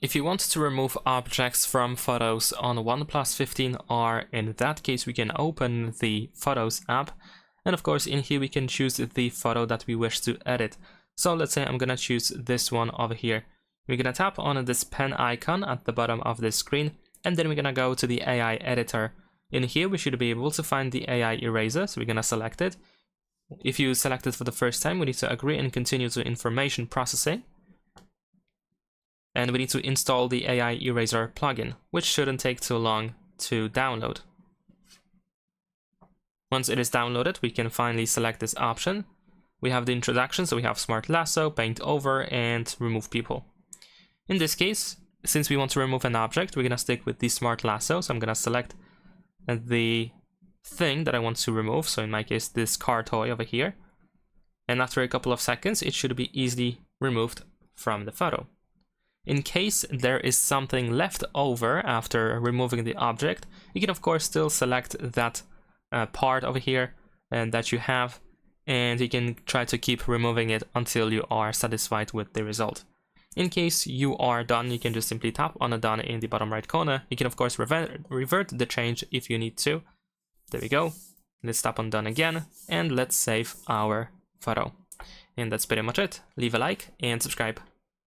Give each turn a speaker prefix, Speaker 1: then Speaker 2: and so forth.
Speaker 1: If you want to remove objects from photos on OnePlus 15R, in that case we can open the Photos app, and of course in here we can choose the photo that we wish to edit. So let's say I'm gonna choose this one over here. We're gonna tap on this pen icon at the bottom of the screen, and then we're gonna go to the AI editor. In here we should be able to find the AI eraser, so we're gonna select it. If you select it for the first time, we need to agree and continue to information processing. And we need to install the AI Eraser plugin, which shouldn't take too long to download. Once it is downloaded, we can finally select this option. We have the introduction, so we have Smart Lasso, Paint Over, and Remove People. In this case, since we want to remove an object, we're going to stick with the Smart Lasso, so I'm going to select the thing that I want to remove, so in my case, this car toy over here. And after a couple of seconds, it should be easily removed from the photo. In case there is something left over after removing the object, you can of course still select that part over here and that you have, and you can try to keep removing it until you are satisfied with the result. In case you are done, you can just simply tap on a done in the bottom right corner. You can of course revert the change if you need to. There we go. Let's tap on done again, and let's save our photo. And that's pretty much it. Leave a like and subscribe.